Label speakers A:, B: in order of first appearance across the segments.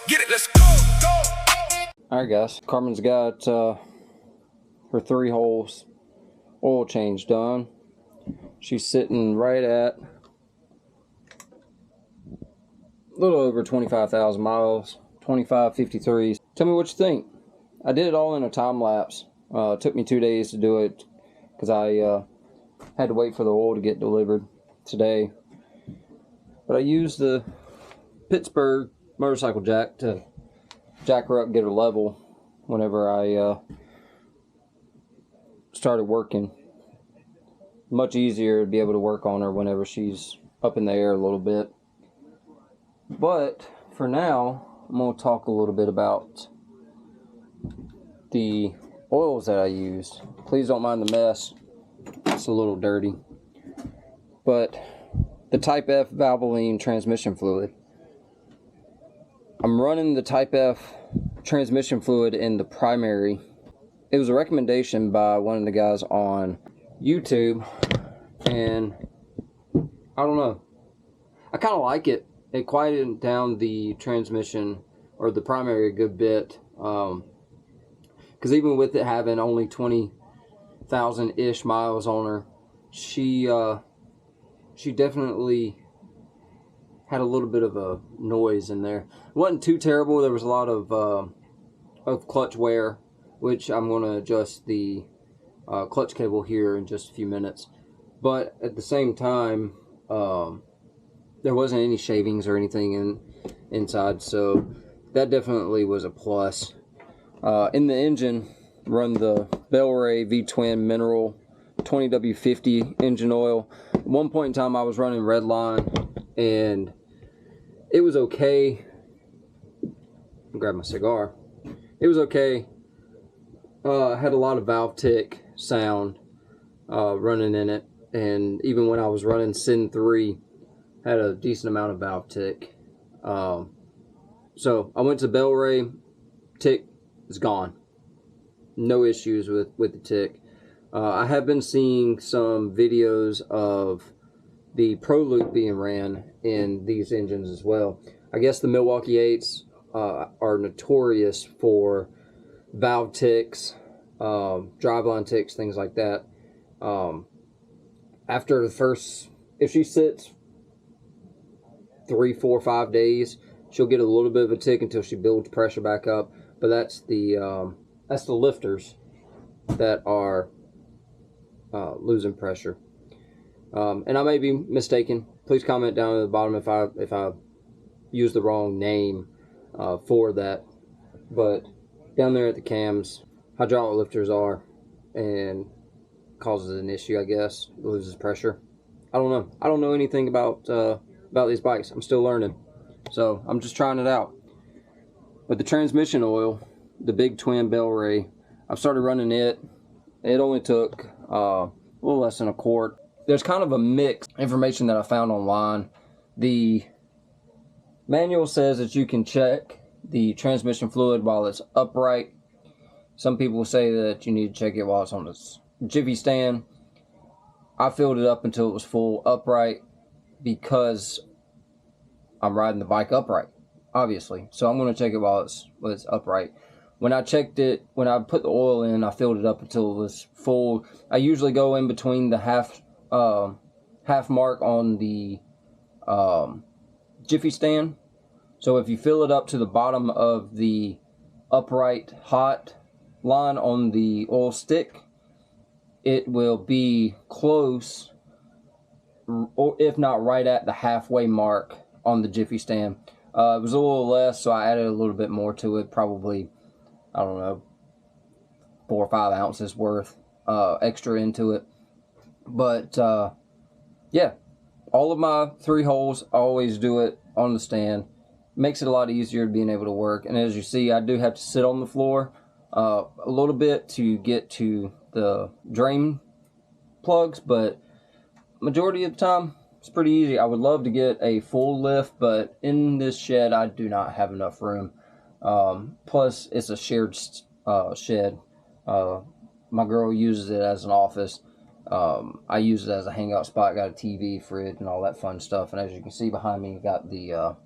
A: Get it, let's go.
B: Alright guys, Carmen's got her 3 holes oil change done. She's sitting right at a little over 25,000 miles, 2553. Tell me what you think. I did it all in a time lapse. It took me 2 days to do it because I had to wait for the oil to get delivered today. But I used the Pittsburgh motorcycle jack to jack her up and get her level whenever I started working. Much easier to be able to work on her whenever she's up in the air a little bit. But for now, I'm going to talk a little bit about the oils that I used. Please don't mind the mess. It's a little dirty. But the Type F Valvoline transmission fluid. I'm running the Type F transmission fluid in the primary. It was a recommendation by one of the guys on YouTube, and I don't know. I kind of like it. It quieted down the transmission or the primary a good bit, because even with it having only 20,000-ish miles on her, she definitely had a little bit of a noise in there. It wasn't too terrible. There was a lot of clutch wear, which I'm going to adjust the clutch cable here in just a few minutes. But at the same time, there wasn't any shavings or anything inside, so that definitely was a plus. In the engine, run the Bellray V-Twin Mineral 20W50 engine oil. At one point in time, I was running Redline, and it was okay. I'll grab my cigar. It was okay. Had a lot of valve tick sound running in it, and even when I was running Sin 3, had a decent amount of valve tick. So I went to Bellray. Tick is gone. No issues with the tick. I have been seeing some videos of the Pro Loop being ran in these engines as well. I guess the Milwaukee 8s are notorious for valve ticks, driveline ticks, things like that. After the first, if she sits 3, 4, 5 days, she'll get a little bit of a tick until she builds pressure back up. But that's the lifters that are losing pressure. And I may be mistaken. Please comment down at the bottom if I use the wrong name for that. But down there at the cams, hydraulic lifters are, and causes an issue, I guess. It loses pressure. I don't know. I don't know anything about these bikes. I'm still learning, so I'm just trying it out. With the transmission oil, the Big Twin Bellray, I've started running it. It only took a little less than a quart. There's kind of a mixed information that I found online. The manual says that you can check the transmission fluid while it's upright. Some people say that you need to check it while it's on this jiffy stand. I filled it up until it was full upright because I'm riding the bike upright, obviously. So I'm going to check it while it's upright. When I checked it, when I put the oil in, I filled it up until it was full. I usually go in between the half mark on the jiffy stand. So if you fill it up to the bottom of the upright hot line on the oil stick, it will be close, or if not right at the halfway mark on the jiffy stand. It was a little less, so I added a little bit more to it, probably, I don't know, 4 or 5 ounces worth extra into it. But yeah, all of my 3 holes, I always do it on the stand. Makes it a lot easier being able to work. And as you see, I do have to sit on the floor a little bit to get to the drain plugs, but majority of the time it's pretty easy. I would love to get a full lift, but in this shed I do not have enough room. Plus it's a shared shed. My girl uses it as an office. I use it as a hangout spot. Got a TV, fridge, and all that fun stuff. And as you can see behind me, got the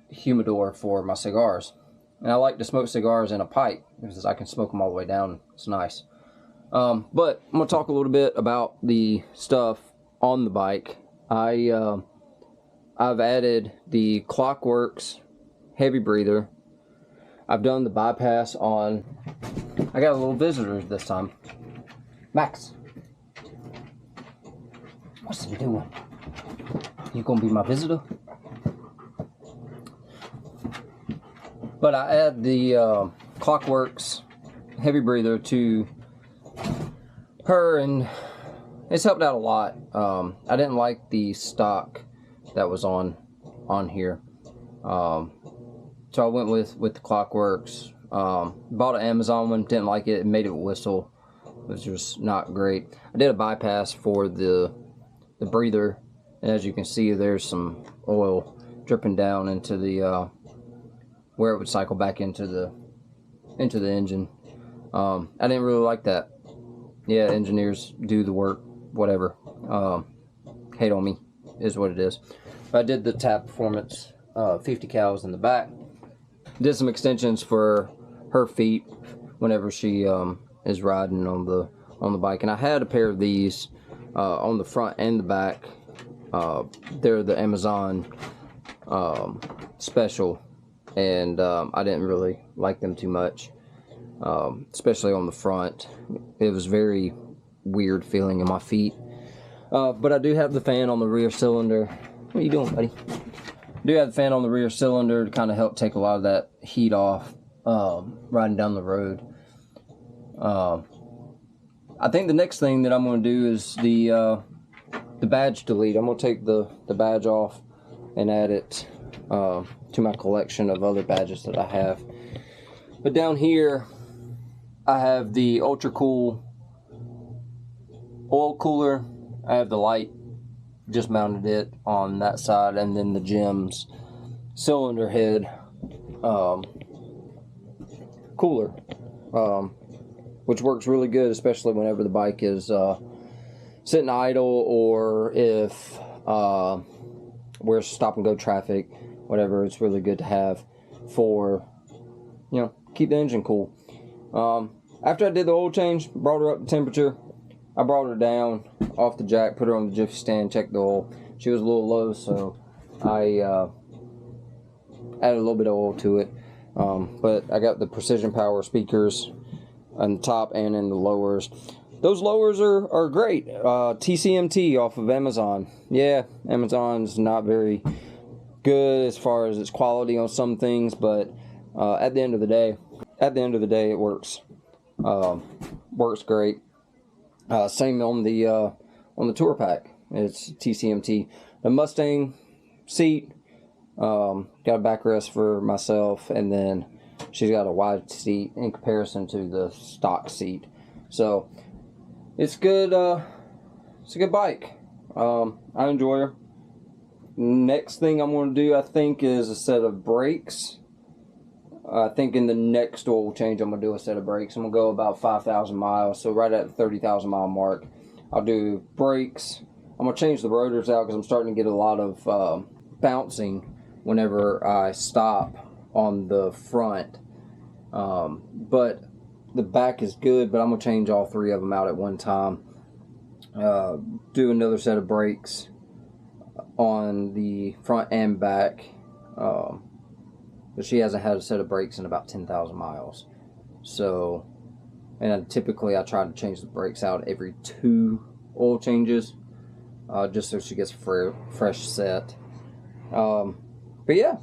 B: humidor for my cigars. And I like to smoke cigars in a pipe because I can smoke them all the way down. It's nice. But I'm going to talk a little bit about the stuff on the bike. I've added the Clockworks heavy breather. I've done the bypass on... I got a little visitor this time. Max. What's he doing? You gonna be my visitor? But I add the Clockworks heavy breather to her, and it's helped out a lot. I didn't like the stock that was on here, so I went with the Clockworks. Bought an Amazon one, didn't like it. It made it whistle. It was just not great. I did a bypass for the breather, and as you can see, there's some oil dripping down into the where it would cycle back into the engine. I didn't really like that. Yeah, engineers do the work, whatever. Hate on me is what it is. But I did the Tap Performance 50 cals in the back. Did some extensions for her feet whenever she is riding on the bike, and I had a pair of these on the front and the back. They're the Amazon special, and I didn't really like them too much, especially on the front. It was very weird feeling in my feet. But I do have the fan on the rear cylinder. What are you doing, buddy? I do have the fan on the rear cylinder to kind of help take a lot of that heat off riding down the road. I think the next thing that I'm going to do is the badge delete. I'm going to take the badge off and add it to my collection of other badges that I have. But down here, I have the Ultra Cool oil cooler. I have the light, just mounted it on that side, and then the Gems cylinder head cooler, which works really good, especially whenever the bike is sitting idle, or if we're stop and go traffic, whatever. It's really good to have for, you know, keep the engine cool. After I did the oil change, brought her up to temperature, I brought her down off the jack, put her on the Jiffy stand, checked the oil. She was a little low, so I added a little bit of oil to it. But I got the Precision Power speakers on the top and in the lowers. Those lowers are great. TCMT off of Amazon. Yeah, Amazon's not very good as far as its quality on some things, but at the end of the day, it works. Works great. Same on the Tour Pack. It's TCMT. The Mustang seat, got a backrest for myself, and then she's got a wide seat in comparison to the stock seat. So it's good. It's a good bike. I enjoy her. Next thing I'm going to do, I think, is a set of brakes. I think in the next oil change, I'm going to do a set of brakes. I'm going to go about 5,000 miles, so right at the 30,000 mile mark, I'll do brakes. I'm going to change the rotors out because I'm starting to get a lot of bouncing whenever I stop on the front. But the back is good, but I'm going to change all three of them out at one time. Do another set of brakes on the front and back. But she hasn't had a set of brakes in about 10,000 miles. So, and typically I try to change the brakes out every 2 oil changes, just so she gets a fresh set. But yeah,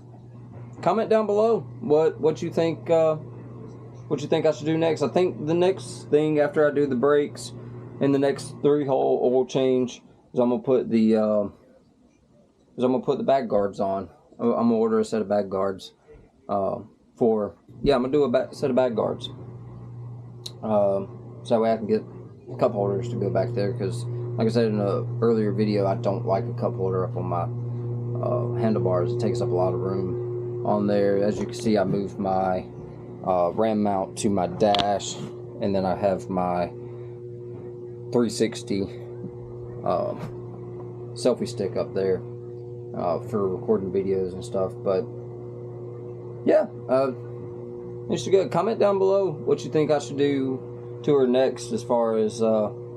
B: comment down below what you think. What you think I should do next? I think the next thing after I do the brakes in the next 3-hole oil change is I'm gonna put the bag guards on. I'm gonna order a set of bag guards. I'm gonna do a set of bag guards. So that way I can get cup holders to go back there, because like I said in an earlier video, I don't like a cup holder up on my handlebars. It takes up a lot of room on there. As you can see, I moved my ram mount to my dash, and then I have my 360 selfie stick up there for recording videos and stuff. But yeah, it should go. Comment down below what you think I should do to her next, as far as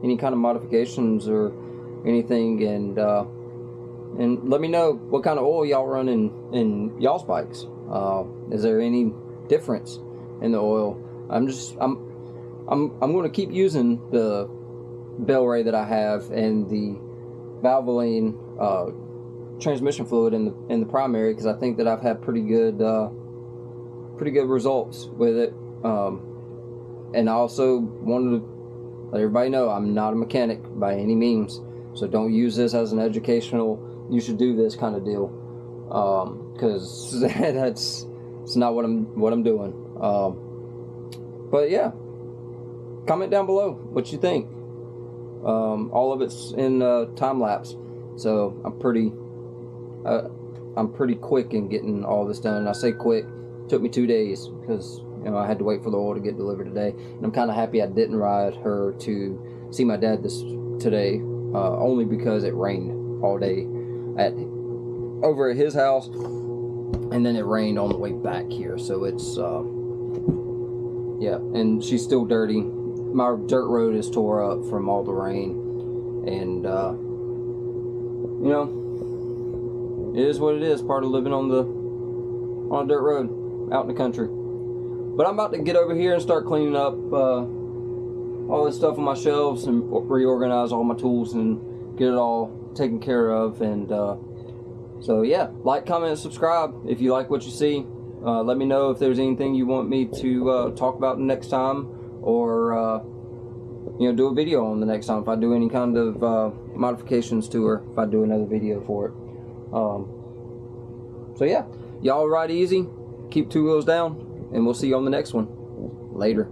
B: any kind of modifications or anything, and let me know what kind of oil y'all run in y'all's bikes. Is there any difference in the oil? I'm going to keep using the Bel-Ray that I have and the Valvoline transmission fluid in the primary, because I think that I've had pretty good results with it. And I also wanted to let everybody know I'm not a mechanic by any means, so don't use this as an educational, you should do this kind of deal, because it's not what I'm doing. But yeah, comment down below what you think. All of it's in time lapse, so I'm pretty quick in getting all this done. And I say quick, it took me 2 days because I had to wait for the oil to get delivered today. And I'm kind of happy I didn't ride her to see my dad today, only because it rained all day over at his house, and then it rained on the way back here. So it's yeah, and she's still dirty. My dirt road is tore up from all the rain, and it is what it is. Part of living on a dirt road out in the country. But I'm about to get over here and start cleaning up all this stuff on my shelves and reorganize all my tools and get it all taken care of. And so yeah, like, comment, and subscribe if you like what you see. Let me know if there's anything you want me to talk about next time, or do a video on the next time if I do any kind of modifications to her, if I do another video for it. So yeah, y'all ride easy, keep 2 wheels down, and we'll see you on the next one. Later.